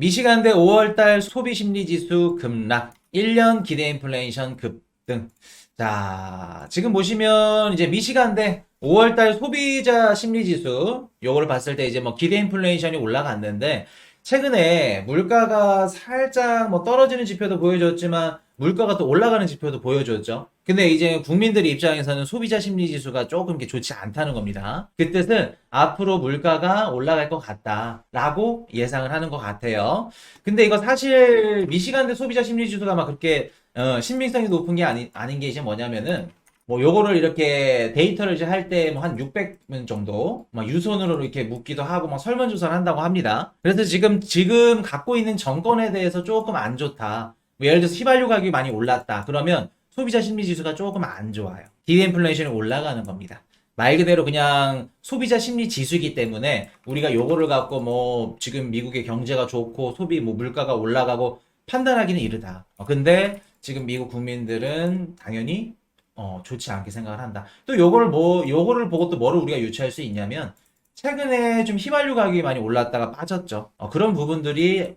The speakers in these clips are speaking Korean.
미시간대 5월달 소비심리지수 급락, 1년 기대 인플레이션 급등. 자, 지금 보시면 이제 미시간대 5월달 소비자 심리지수, 요거를 봤을 때 이제 뭐 기대 인플레이션이 올라갔는데, 최근에 물가가 살짝 뭐 떨어지는 지표도 보여줬지만, 물가가 또 올라가는 지표도 보여줬죠. 근데 이제 국민들 입장에서는 소비자 심리 지수가 조금 이렇게 좋지 않다는 겁니다. 그 뜻은 앞으로 물가가 올라갈 것 같다라고 예상을 하는 것 같아요. 근데 이거 사실 미시간대 소비자 심리 지수가 막 그렇게 신빙성이 높은 게 아닌 게 이제 뭐냐면은 뭐 요거를 이렇게 데이터를 이제 할 때 뭐 한 600문 정도 막 유선으로 이렇게 묻기도 하고 막 설문조사를 한다고 합니다. 그래서 지금 갖고 있는 정권에 대해서 조금 안 좋다. 뭐 예를 들어서 휘발유 가격이 많이 올랐다. 그러면 소비자 심리 지수가 조금 안 좋아요. 디인플레이션이 올라가는 겁니다. 말 그대로 그냥 소비자 심리 지수이기 때문에 우리가 요거를 갖고 뭐 지금 미국의 경제가 좋고 소비 뭐 물가가 올라가고 판단하기는 이르다. 근데 지금 미국 국민들은 당연히 좋지 않게 생각을 한다. 또 요거를 보고 또 뭐를 우리가 유추할 수 있냐면 최근에 좀 휘발유 가격이 많이 올랐다가 빠졌죠. 그런 부분들이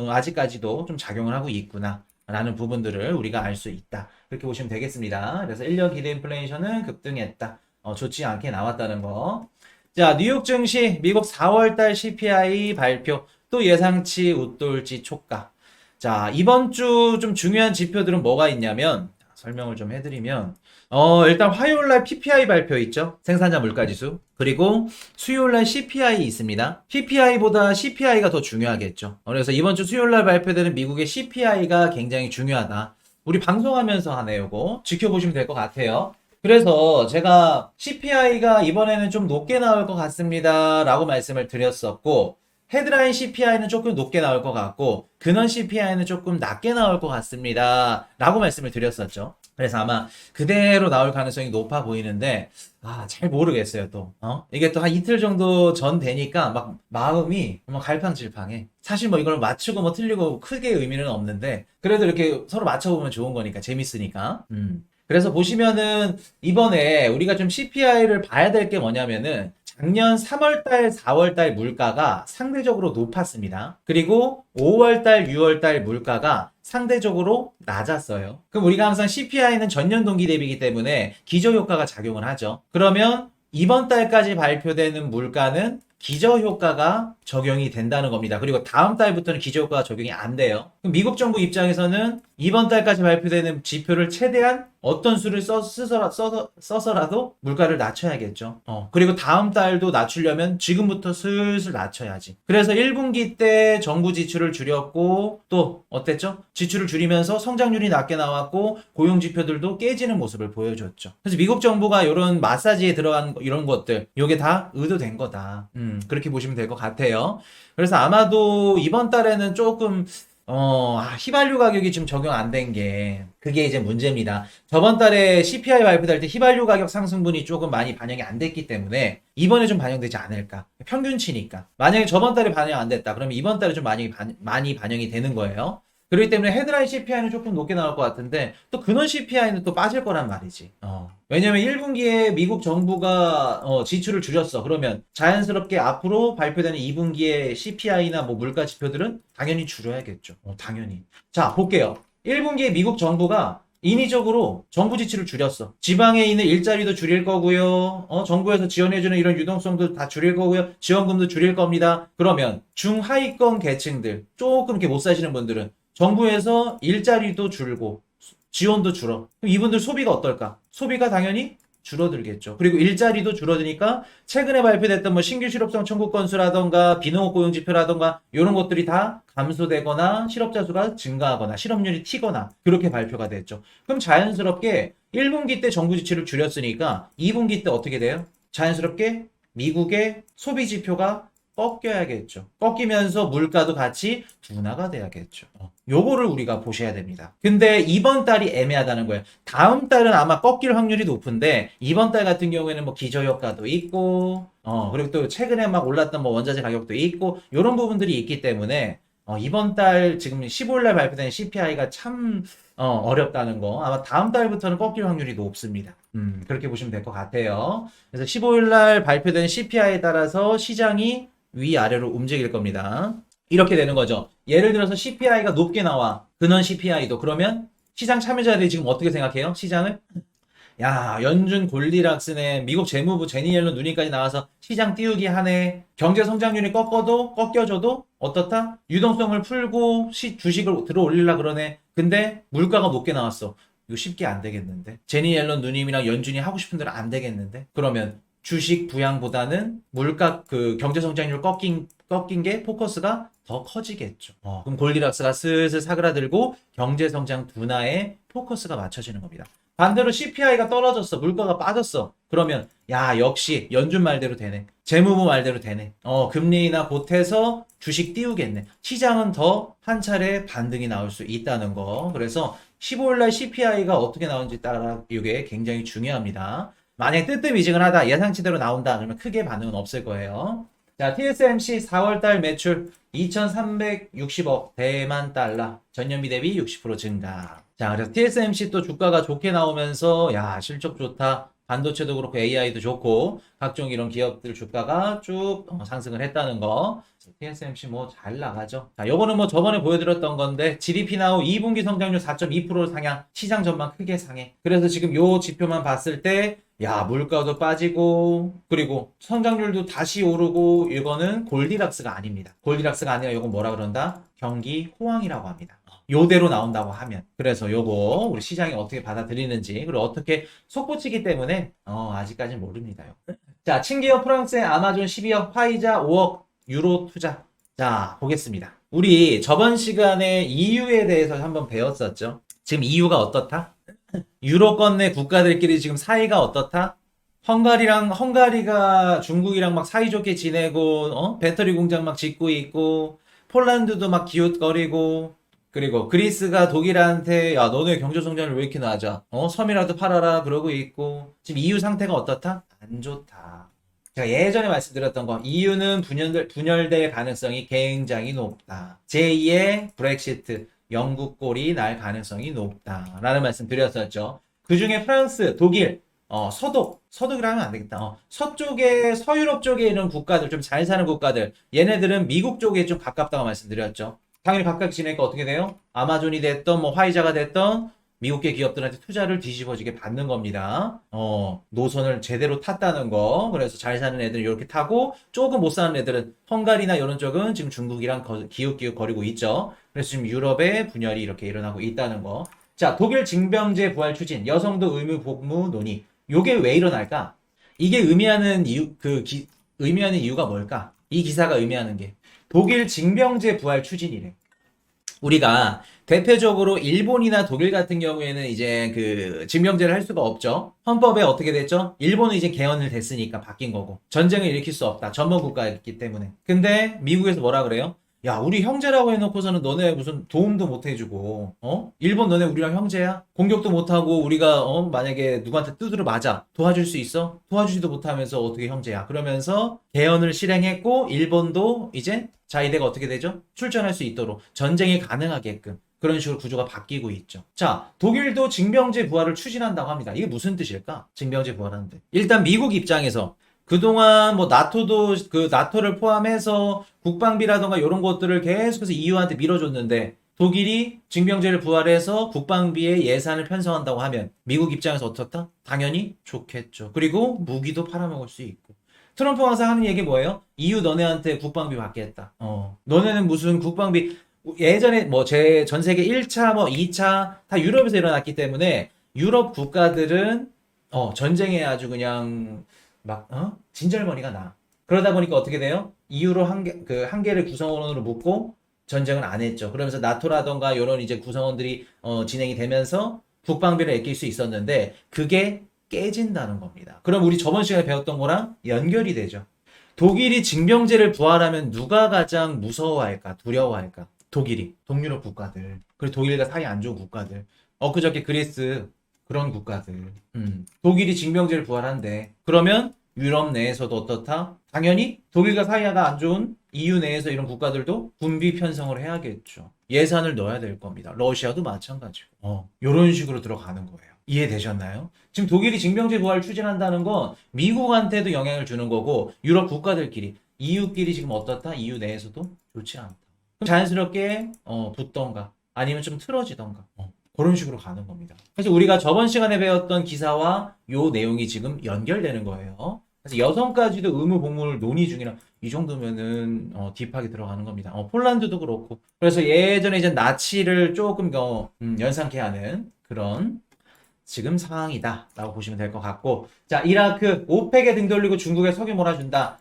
아직까지도 좀 작용을 하고 있구나. 라는 부분들을 우리가 알 수 있다. 그렇게 보시면 되겠습니다. 그래서 1년 기대 인플레이션은 급등했다. 좋지 않게 나왔다는 거. 자, 뉴욕 증시 미국 4월달 CPI 발표 또 예상치 웃돌지 촉각. 자, 이번 주 좀 중요한 지표들은 뭐가 있냐면 설명을 좀 해드리면 일단 화요일날 PPI 발표 있죠. 생산자 물가지수. 그리고 수요일날 CPI 있습니다. PPI보다 CPI가 더 중요하겠죠. 그래서 이번 주 수요일날 발표되는 미국의 CPI가 굉장히 중요하다. 우리 방송하면서 하네요. 이거 지켜보시면 될 것 같아요. 그래서 제가 CPI가 이번에는 좀 높게 나올 것 같습니다. 라고 말씀을 드렸었고, 헤드라인 CPI는 조금 높게 나올 것 같고, 근원 CPI는 조금 낮게 나올 것 같습니다. 라고 말씀을 드렸었죠. 그래서 아마 그대로 나올 가능성이 높아 보이는데, 잘 모르겠어요, 또. 이게 또 한 이틀 정도 전 되니까 막 마음이 막 갈팡질팡해. 사실 뭐 이걸 맞추고 뭐 틀리고 크게 의미는 없는데, 그래도 이렇게 서로 맞춰보면 좋은 거니까, 재밌으니까. 그래서 보시면은 이번에 우리가 좀 CPI를 봐야 될 게 뭐냐면은 작년 3월달, 4월달 물가가 상대적으로 높았습니다. 그리고 5월달, 6월달 물가가 상대적으로 낮았어요. 그럼 우리가 항상 CPI는 전년 동기 대비이기 때문에 기저효과가 작용을 하죠. 그러면 이번 달까지 발표되는 물가는 기저효과가 적용이 된다는 겁니다. 그리고 다음 달부터는 기저효과가 적용이 안 돼요. 그럼 미국 정부 입장에서는 이번 달까지 발표되는 지표를 최대한 어떤 수를 써서라도 물가를 낮춰야겠죠. 그리고 다음 달도 낮추려면 지금부터 슬슬 낮춰야지. 그래서 1분기 때 정부 지출을 줄였고 또 어땠죠? 지출을 줄이면서 성장률이 낮게 나왔고 고용 지표들도 깨지는 모습을 보여줬죠. 그래서 미국 정부가 이런 마사지에 들어간 이런 것들 이게 다 의도된 거다. 그렇게 보시면 될 것 같아요. 그래서 아마도 이번 달에는 조금 휘발유 가격이 좀 적용 안 된 게, 그게 이제 문제입니다. 저번 달에 CPI 발표될 때 휘발유 가격 상승분이 조금 많이 반영이 안 됐기 때문에, 이번에 좀 반영되지 않을까. 평균치니까. 만약에 저번 달에 반영 안 됐다. 그러면 이번 달에 좀 많이 반영이 되는 거예요. 그렇기 때문에 헤드라인 CPI는 조금 높게 나올 것 같은데, 또 근원 CPI는 또 빠질 거란 말이지. 왜냐면 1분기에 미국 정부가 지출을 줄였어. 그러면 자연스럽게 앞으로 발표되는 2분기에 CPI나 뭐 물가 지표들은 당연히 줄여야겠죠. 당연히. 자, 볼게요. 1분기에 미국 정부가 인위적으로 정부 지출을 줄였어. 지방에 있는 일자리도 줄일 거고요. 정부에서 지원해주는 이런 유동성도 다 줄일 거고요. 지원금도 줄일 겁니다. 그러면 중하위권 계층들, 조금 이렇게 못 사시는 분들은 정부에서 일자리도 줄고 지원도 줄어. 그럼 이분들 소비가 어떨까? 소비가 당연히 줄어들겠죠. 그리고 일자리도 줄어드니까 최근에 발표됐던 뭐 신규 실업성 청구 건수라던가 비농업 고용 지표라던가 이런 것들이 다 감소되거나 실업자 수가 증가하거나 실업률이 튀거나 그렇게 발표가 됐죠. 그럼 자연스럽게 1분기 때 정부 지출을 줄였으니까 2분기 때 어떻게 돼요? 자연스럽게 미국의 소비 지표가 꺾여야겠죠. 꺾이면서 물가도 같이 둔화가 돼야겠죠. 요거를 우리가 보셔야 됩니다. 근데 이번 달이 애매하다는 거예요. 다음 달은 아마 꺾일 확률이 높은데 이번 달 같은 경우에는 뭐 기저효과도 있고 그리고 또 최근에 막 올랐던 뭐 원자재 가격도 있고 이런 부분들이 있기 때문에 이번 달 지금 15일 날 발표된 CPI가 참 어렵다는 거 아마 다음 달부터는 꺾일 확률이 높습니다. 그렇게 보시면 될 것 같아요. 그래서 15일 날 발표된 CPI에 따라서 시장이 위아래로 움직일 겁니다. 이렇게 되는 거죠. 예를 들어서 CPI가 높게 나와. 근원 CPI도. 그러면 시장 참여자들이 지금 어떻게 생각해요? 시장을? 야, 연준 골디락스네. 미국 재무부 제니 옐런 누님까지 나와서 시장 띄우기 하네. 경제 성장률이 꺾여줘도 어떻다? 유동성을 풀고 주식을 들어 올리려 그러네. 근데 물가가 높게 나왔어. 이거 쉽게 안 되겠는데. 제니 옐런 누님이랑 연준이 하고 싶은 대로 안 되겠는데. 그러면 주식 부양보다는 물가 그 경제 성장률 꺾인 게 포커스가 더 커지겠죠. 그럼 골디락스가 슬슬 사그라들고 경제 성장 둔화에 포커스가 맞춰지는 겁니다. 반대로 CPI가 떨어졌어. 물가가 빠졌어. 그러면 야 역시 연준 말대로 되네. 재무부 말대로 되네. 금리 인하 보태서 주식 띄우겠네. 시장은 더 한 차례 반등이 나올 수 있다는 거. 그래서 15일날 CPI가 어떻게 나오는지 따라 이게 굉장히 중요합니다. 만약에 뜨뜻미지근하다 예상치대로 나온다 그러면 크게 반응은 없을 거예요. 자, TSMC 4월달 매출 2,360억 대만 달러, 전년비 대비 60% 증가. 자, 그래서 TSMC 또 주가가 좋게 나오면서 야 실적 좋다. 반도체도 그렇고 AI도 좋고 각종 이런 기업들 주가가 쭉 상승을 했다는 거. TSMC 뭐 잘 나가죠. 자, 요거는 뭐 저번에 보여드렸던 건데 GDP 나우 2분기 성장률 4.2% 상향, 시장 전망 크게 상해. 그래서 지금 요 지표만 봤을 때 야, 물가도 빠지고, 그리고 성장률도 다시 오르고, 이거는 골디락스가 아닙니다. 골디락스가 아니라 이건 뭐라 그런다? 경기 호황이라고 합니다. 요대로 나온다고 하면. 그래서 요거, 우리 시장이 어떻게 받아들이는지, 그리고 어떻게 속보치기 때문에, 아직까지는 모릅니다. 자, 친기업 프랑스의 아마존 12억, 화이자 5억 유로 투자. 자, 보겠습니다. 우리 저번 시간에 EU에 대해서 한번 배웠었죠. 지금 EU가 어떻다? 유로권 내 국가들끼리 지금 사이가 어떻다? 헝가리가 중국이랑 막 사이좋게 지내고, 배터리 공장 막 짓고 있고, 폴란드도 막 기웃거리고, 그리고 그리스가 독일한테, 야, 너네 경제 성장률 왜 이렇게 낮아? 섬이라도 팔아라, 그러고 있고, 지금 EU 상태가 어떻다? 안 좋다. 제가 예전에 말씀드렸던 거, EU는 분열될 가능성이 굉장히 높다. 제2의 브렉시트. 영국 꼴이 날 가능성이 높다라는 말씀 드렸었죠. 그 중에 프랑스, 독일, 서독이라 하면 안 되겠다. 서쪽에, 서유럽 쪽에 있는 국가들, 좀 잘 사는 국가들, 얘네들은 미국 쪽에 좀 가깝다고 말씀드렸죠. 당연히 가깝게 지내니까 어떻게 돼요? 아마존이 됐던, 뭐, 화이자가 됐던, 미국계 기업들한테 투자를 뒤집어지게 받는 겁니다. 노선을 제대로 탔다는 거. 그래서 잘 사는 애들은 이렇게 타고, 조금 못 사는 애들은 헝가리나 이런 쪽은 지금 중국이랑 기웃기웃 거리고 있죠. 그래서 지금 유럽의 분열이 이렇게 일어나고 있다는 거. 자, 독일 징병제 부활 추진, 여성도 의무 복무 논의. 요게 왜 일어날까? 이게 의미하는 이유가 뭘까? 이 기사가 의미하는 게. 독일 징병제 부활 추진이래. 우리가 대표적으로 일본이나 독일 같은 경우에는 이제 그 징병제를 할 수가 없죠. 헌법에 어떻게 됐죠? 일본은 이제 개헌을 됐으니까 바뀐 거고. 전쟁을 일으킬 수 없다. 전범 국가였기 때문에. 근데 미국에서 뭐라 그래요? 야, 우리 형제라고 해놓고서는 너네 무슨 도움도 못 해주고, 일본 너네 우리랑 형제야? 공격도 못하고, 우리가, 만약에 누구한테 두드려 맞아. 도와줄 수 있어? 도와주지도 못하면서 어떻게 형제야? 그러면서 개헌을 실행했고, 일본도 이제 자위대가 어떻게 되죠? 출전할 수 있도록 전쟁이 가능하게끔. 그런 식으로 구조가 바뀌고 있죠. 자, 독일도 징병제 부활을 추진한다고 합니다. 이게 무슨 뜻일까? 징병제 부활하는데. 일단 미국 입장에서 그동안 뭐 나토를 포함해서 국방비라던가 이런 것들을 계속해서 EU한테 밀어줬는데 독일이 징병제를 부활해서 국방비에 예산을 편성한다고 하면 미국 입장에서 어떻다? 당연히 좋겠죠. 그리고 무기도 팔아먹을 수 있고. 트럼프가 항상 하는 얘기 뭐예요? EU 너네한테 국방비 받겠다. 너네는 무슨 국방비 예전에 뭐 전 세계 1차 뭐 2차 다 유럽에서 일어났기 때문에 유럽 국가들은 전쟁에 아주 그냥 진절머리가 나. 그러다 보니까 어떻게 돼요? EU로 한 개를 구성원으로 묶고 전쟁을 안 했죠. 그러면서 나토라던가 이런 이제 구성원들이 진행이 되면서 국방비를 아낄 수 있었는데 그게 깨진다는 겁니다. 그럼 우리 저번 시간에 배웠던 거랑 연결이 되죠. 독일이 징병제를 부활하면 누가 가장 무서워할까? 두려워할까? 독일이. 동유럽 국가들. 그리고 독일과 사이 안 좋은 국가들. 엊그저께 그리스 그런 국가들. 독일이 징병제를 부활한대. 그러면 유럽 내에서도 어떻다? 당연히 독일과 사이가 안 좋은 EU 내에서 이런 국가들도 군비 편성을 해야겠죠. 예산을 넣어야 될 겁니다. 러시아도 마찬가지고. 이런 식으로 들어가는 거예요. 이해되셨나요? 지금 독일이 징병제 부활을 추진한다는 건 미국한테도 영향을 주는 거고 유럽 국가들끼리 EU끼리 지금 어떻다? EU 내에서도 좋지 않다. 그럼 자연스럽게 붙던가 아니면 좀 틀어지던가 그런 식으로 가는 겁니다. 그래서 우리가 저번 시간에 배웠던 기사와 요 내용이 지금 연결되는 거예요. 그래서 여성까지도 의무 복무를 논의 중이라 이 정도면은 딥하게 들어가는 겁니다. 폴란드도 그렇고. 그래서 예전에 이제 나치를 조금 연상케 하는 그런 지금 상황이다라고 보시면 될 것 같고, 자, 이라크 오펙에 등 돌리고 중국에 석유 몰아준다.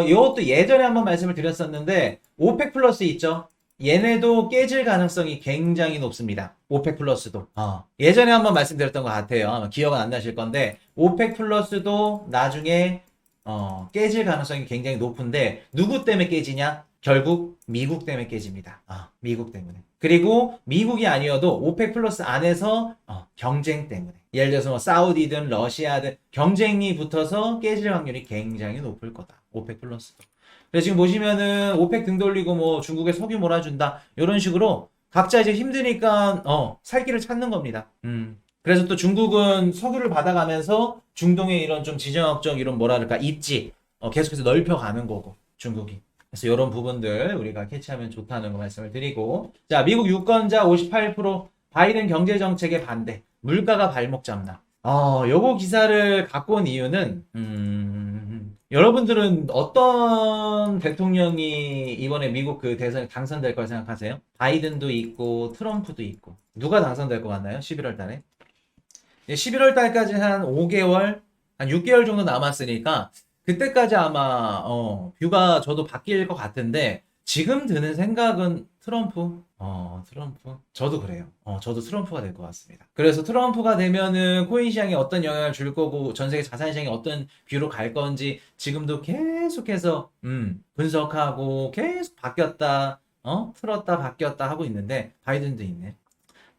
이것도 예전에 한번 말씀을 드렸었는데 오펙 플러스 있죠? 얘네도 깨질 가능성이 굉장히 높습니다. 오펙 플러스도. 예전에 한번 말씀드렸던 것 같아요. 아마 기억은 안 나실 건데 오펙 플러스도 나중에 깨질 가능성이 굉장히 높은데 누구 때문에 깨지냐? 결국 미국 때문에 깨집니다. 미국 때문에. 그리고 미국이 아니어도 오펙 플러스 안에서 경쟁 때문에. 예를 들어서 뭐 사우디든 러시아든 경쟁이 붙어서 깨질 확률이 굉장히 높을 거다. 오펙 플러스도. 그래서 지금 보시면은 오펙 등 돌리고 뭐 중국에 석유 몰아준다. 이런 식으로 각자 이제 힘드니까 살 길을 찾는 겁니다. 그래서 또 중국은 석유를 받아가면서 중동의 이런 좀 지정학적 이런 뭐랄까 입지 계속해서 넓혀가는 거고 중국이. 그래서 이런 부분들 우리가 캐치하면 좋다는 거 말씀을 드리고, 자, 미국 유권자 58% 바이든 경제 정책에 반대, 물가가 발목 잡나. 요거 기사를 갖고 온 이유는 여러분들은 어떤 대통령이 이번에 미국 그 대선에 당선될 걸 생각하세요? 바이든도 있고 트럼프도 있고 누가 당선될 것 같나요? 11월 달에 11월 달까지 한 5개월, 한 6개월 정도 남았으니까 그때까지 아마 뷰가 저도 바뀔 것 같은데 지금 드는 생각은 트럼프. 트럼프. 저도 그래요. 저도 트럼프가 될 것 같습니다. 그래서 트럼프가 되면은 코인 시장에 어떤 영향을 줄 거고 전 세계 자산 시장이 어떤 뷰로 갈 건지 지금도 계속해서 분석하고 계속 바뀌었다, 틀었다 바뀌었다 하고 있는데 바이든도 있네.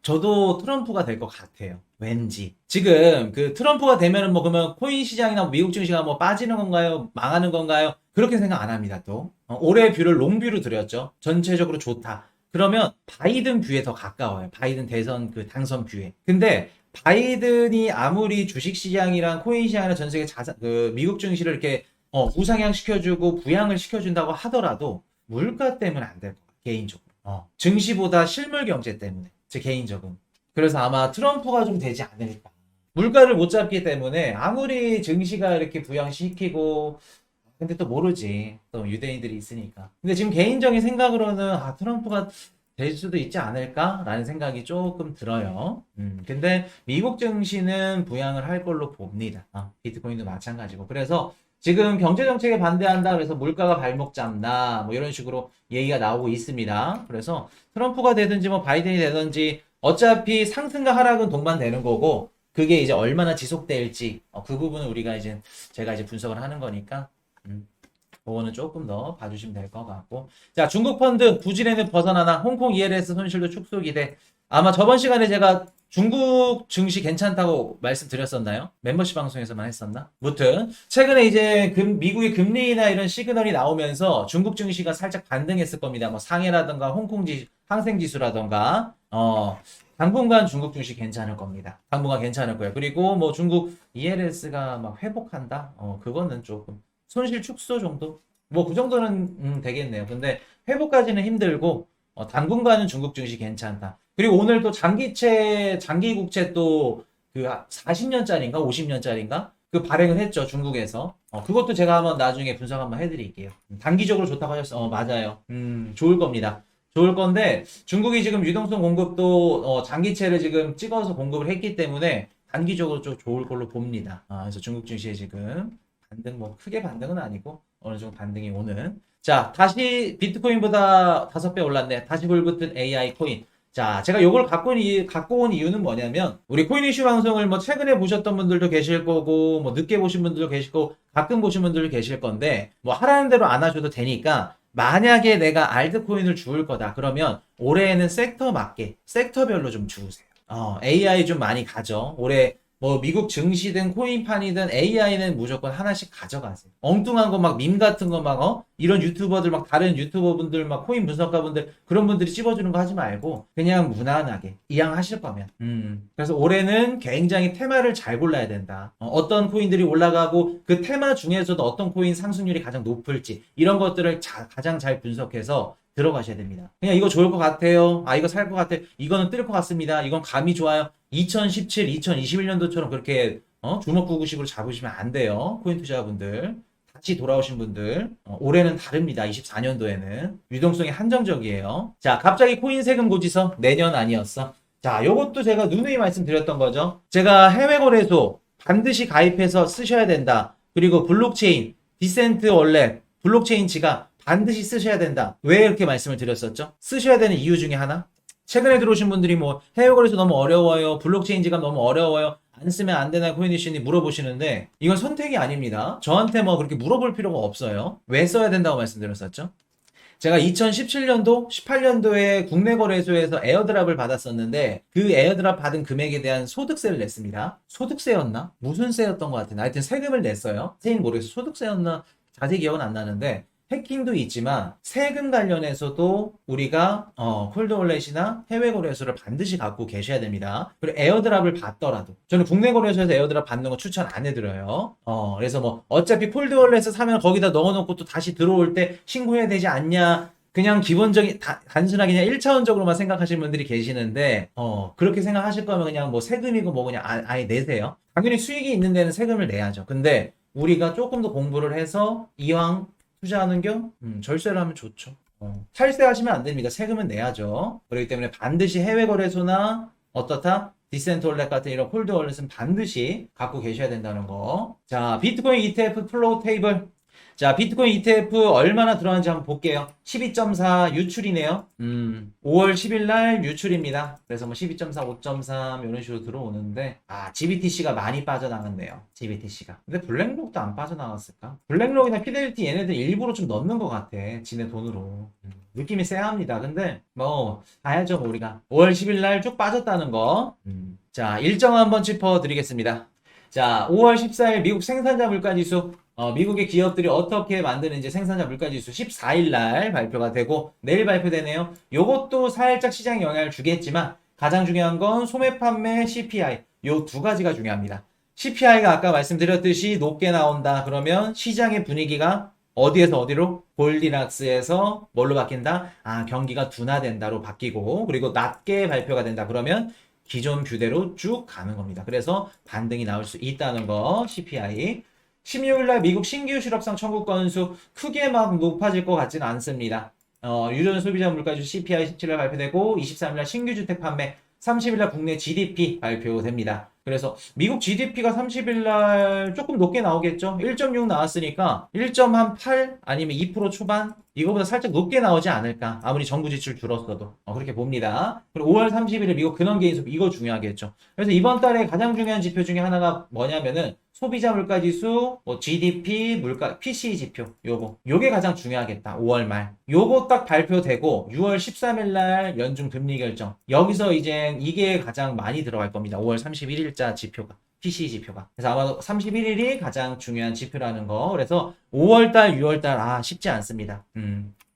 저도 트럼프가 될 것 같아요. 왠지. 지금 그 트럼프가 되면은 뭐 그러면 코인 시장이나 뭐 미국 증시가 뭐 빠지는 건가요? 망하는 건가요? 그렇게 생각 안 합니다, 또. 올해 뷰를 롱뷰로 드렸죠. 전체적으로 좋다. 그러면 바이든 뷰에 더 가까워요. 바이든 대선 그 당선 뷰에. 근데 바이든이 아무리 주식 시장이랑 코인 시장이나 전 세계 그 미국 증시를 이렇게 우상향 시켜주고 부양을 시켜준다고 하더라도 물가 때문에 안 될 것 같아요. 개인적으로. 증시보다 실물 경제 때문에. 제 개인적은. 그래서 아마 트럼프가 좀 되지 않을까. 물가를 못 잡기 때문에 아무리 증시가 이렇게 부양시키고, 근데 또 모르지. 또 유대인들이 있으니까. 근데 지금 개인적인 생각으로는 트럼프가 될 수도 있지 않을까라는 생각이 조금 들어요. 근데 미국 증시는 부양을 할 걸로 봅니다. 비트코인도 마찬가지고. 그래서 지금 경제정책에 반대한다. 그래서 물가가 발목 잡나. 뭐 이런 식으로 얘기가 나오고 있습니다. 그래서 트럼프가 되든지 뭐 바이든이 되든지 어차피 상승과 하락은 동반되는 거고 그게 이제 얼마나 지속될지 그 부분은 우리가 이제 제가 이제 분석을 하는 거니까 그거는 조금 더 봐주시면 될 것 같고, 자, 중국 펀드 부진에는 벗어나나 홍콩 ELS 손실도 축소 기대. 아마 저번 시간에 제가 중국 증시 괜찮다고 말씀드렸었나요? 멤버십 방송에서만 했었나? 무튼 최근에 이제 미국의 금리나 이런 시그널이 나오면서 중국 증시가 살짝 반등했을 겁니다. 뭐 상해라든가 홍콩 항생 지수라든가 당분간 중국 증시 괜찮을 겁니다. 당분간 괜찮을 거예요. 그리고 뭐 중국 ELS가 막 회복한다? 그거는 조금 손실 축소 정도? 뭐 그 정도는 되겠네요. 근데 회복까지는 힘들고 당분간은 중국 증시 괜찮다. 그리고 오늘 또 장기 국채 또 그 40년짜리인가 50년짜리인가 그 발행을 했죠, 중국에서. 그것도 제가 한번 나중에 분석 한번 해드릴게요. 단기적으로 좋다고 하셨어. 맞아요. 좋을 겁니다. 좋을 건데 중국이 지금 유동성 공급도 장기채를 지금 찍어서 공급을 했기 때문에 단기적으로 좀 좋을 걸로 봅니다. 그래서 중국 증시에 지금 반등, 뭐 크게 반등은 아니고 어느 정도 반등이 오는. 자, 다시 비트코인보다 5배 올랐네. 다시 불붙은 AI 코인. 자, 제가 요걸 갖고 온 이유는 뭐냐면 우리 코인 이슈 방송을 뭐 최근에 보셨던 분들도 계실 거고 뭐 늦게 보신 분들도 계실 거고 가끔 보신 분들도 계실 건데 뭐 하라는 대로 안 하셔도 되니까 만약에 내가 알트코인을 주울 거다 그러면 올해에는 섹터 맞게 섹터별로 좀 주우세요. AI 좀 많이 가져. 올해 뭐 미국 증시든 코인판이든 AI는 무조건 하나씩 가져가세요. 엉뚱한 거 막 밈 같은 거 막 이런 유튜버들 막 다른 유튜버분들 막 코인 분석가분들 그런 분들이 찝어주는 거 하지 말고 그냥 무난하게 이왕 하실 거면. 그래서 올해는 굉장히 테마를 잘 골라야 된다. 어떤 코인들이 올라가고 그 테마 중에서도 어떤 코인 상승률이 가장 높을지 이런 것들을 가장 잘 분석해서 들어가셔야 됩니다. 그냥 이거 좋을 것 같아요. 아, 이거 살 것 같아요. 이거는 뜰 것 같습니다. 이건 감이 좋아요. 2017, 2021년도처럼 그렇게 주먹구구식으로 잡으시면 안 돼요. 코인 투자분들. 다시 돌아오신 분들. 올해는 다릅니다. 24년도에는. 유동성이 한정적이에요. 자, 갑자기 코인 세금 고지서 내년 아니었어. 자, 요것도 제가 누누이 말씀드렸던 거죠. 제가 해외 거래소 반드시 가입해서 쓰셔야 된다. 그리고 블록체인, 디센트 월렛, 블록체인 지갑 반드시 쓰셔야 된다. 왜 이렇게 말씀을 드렸었죠? 쓰셔야 되는 이유 중에 하나? 최근에 들어오신 분들이 뭐 해외 거래소 너무 어려워요. 블록체인 지갑 너무 어려워요. 안 쓰면 안 되나 코인이시니 물어보시는데 이건 선택이 아닙니다. 저한테 뭐 그렇게 물어볼 필요가 없어요. 왜 써야 된다고 말씀드렸었죠? 제가 2017년도, 18년도에 국내 거래소에서 에어드랍을 받았었는데 그 에어드랍 받은 금액에 대한 소득세를 냈습니다. 소득세였나? 무슨 세였던 것 같은데 하여튼 세금을 냈어요. 세인 모르겠어. 소득세였나? 자세히 기억은 안 나는데 해킹도 있지만 세금 관련해서도 우리가 콜드월렛이나 해외 거래소를 반드시 갖고 계셔야 됩니다. 그리고 에어드랍을 받더라도 저는 국내 거래소에서 에어드랍 받는 거 추천 안 해드려요. 그래서 뭐 어차피 콜드월렛을 사면 거기다 넣어놓고 또 다시 들어올 때 신고해야 되지 않냐. 그냥 기본적인 단순하게 그냥 1차원적으로만 생각하시는 분들이 계시는데 그렇게 생각하실 거면 그냥 뭐 세금이고 뭐 그냥 아예 내세요. 당연히 수익이 있는 데는 세금을 내야죠. 근데 우리가 조금 더 공부를 해서 이왕 투자하는 겸 절세를 하면 좋죠. 탈세하시면 안 됩니다. 세금은 내야죠. 그렇기 때문에 반드시 해외 거래소나 어떻다? 디센트 월렛 같은 이런 콜드 월렛은 반드시 갖고 계셔야 된다는 거. 자, 비트코인 ETF 플로우 테이블. 자, 비트코인 ETF 얼마나 들어왔는지 한번 볼게요. 12.4 유출이네요. 5월 10일 날 유출입니다. 그래서 뭐 12.4, 5.3 이런 식으로 들어오는데 GBTC가 많이 빠져나갔네요. GBTC가. 근데 블랙록도 안 빠져나갔을까? 블랙록이나 피델리티 얘네들 일부러 좀 넣는 것 같아. 지네 돈으로. 느낌이 쎄합니다. 근데 뭐 봐야죠, 뭐 우리가. 5월 10일 날 쭉 빠졌다는 거. 자, 일정 한번 짚어드리겠습니다. 자, 5월 14일 미국 생산자 물가지수. 미국의 기업들이 어떻게 만드는지 생산자 물가지수 14일 날 발표가 되고 내일 발표되네요. 요것도 살짝 시장에 영향을 주겠지만 가장 중요한 건 소매 판매 CPI 요 두 가지가 중요합니다. CPI가 아까 말씀드렸듯이 높게 나온다. 그러면 시장의 분위기가 어디에서 어디로? 골디락스에서 뭘로 바뀐다? 경기가 둔화된다로 바뀌고 그리고 낮게 발표가 된다. 그러면 기존 뷰대로 쭉 가는 겁니다. 그래서 반등이 나올 수 있다는 거 CPI. 16일날 미국 신규 실업상 청구 건수 크게 막 높아질 것 같지는 않습니다. 유전 소비자 물가지수 CPI 17일 발표되고 23일날 신규 주택 판매 30일날 국내 GDP 발표됩니다. 그래서 미국 GDP가 30일날 조금 높게 나오겠죠. 1.6 나왔으니까 1.8 아니면 2% 초반 이거보다 살짝 높게 나오지 않을까. 아무리 정부 지출 줄었어도 그렇게 봅니다. 그리고 5월 30일에 미국 근원개인소비 이거 중요하겠죠. 그래서 이번 달에 가장 중요한 지표 중에 하나가 뭐냐면은 소비자 물가지수, 뭐 GDP, 물가, PCE 지표, 요게 가장 중요하겠다. 5월 말. 요거 딱 발표되고 6월 13일 날 연중 금리 결정. 여기서 이제 이게 가장 많이 들어갈 겁니다. 5월 31일자 지표가. PCE 지표가. 그래서 아마도 31일이 가장 중요한 지표라는 거. 그래서 5월달, 6월달, 쉽지 않습니다.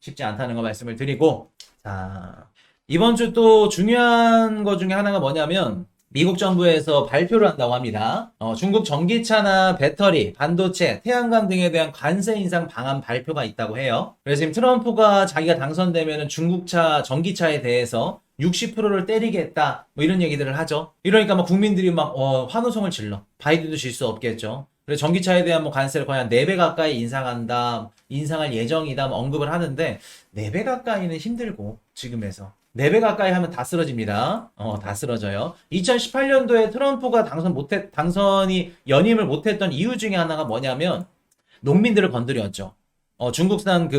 쉽지 않다는 거 말씀을 드리고. 자, 이번 주 또 중요한 거 중에 하나가 뭐냐면, 미국 정부에서 발표를 한다고 합니다. 중국 전기차나 배터리, 반도체, 태양광 등에 대한 관세 인상 방안 발표가 있다고 해요. 그래서 지금 트럼프가 자기가 당선되면 중국차, 전기차에 대해서 60%를 때리겠다, 뭐 이런 얘기들을 하죠. 이러니까 막 국민들이 막 환호성을 질러. 바이든도 질 수 없겠죠. 그래서 전기차에 대한 뭐 관세를 거의 한 4배 가까이 인상한다, 인상할 예정이다, 뭐 언급을 하는데 4배 가까이는 힘들고 지금에서. 4배 가까이 하면 다 쓰러집니다. 다 쓰러져요. 2018년도에 트럼프가 당선이 연임을 못했던 이유 중에 하나가 뭐냐면, 농민들을 건드렸죠. 중국산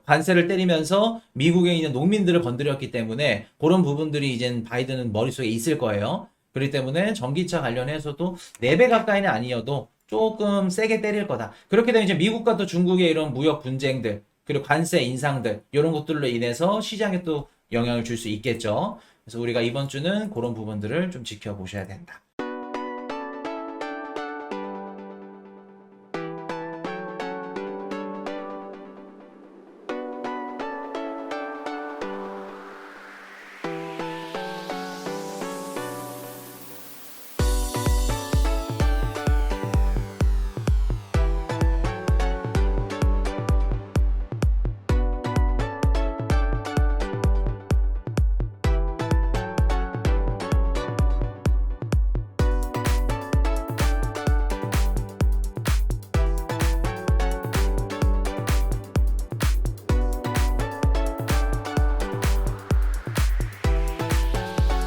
관세를 때리면서 미국에 있는 농민들을 건드렸기 때문에, 그런 부분들이 이젠 바이든은 머릿속에 있을 거예요. 그렇기 때문에 전기차 관련해서도 4배 가까이는 아니어도 조금 세게 때릴 거다. 그렇게 되면 이제 미국과 또 중국의 이런 무역 분쟁들, 그리고 관세 인상들, 이런 것들로 인해서 시장에 또 영향을 줄 수 있겠죠. 그래서 우리가 이번 주는 그런 부분들을 좀 지켜보셔야 된다.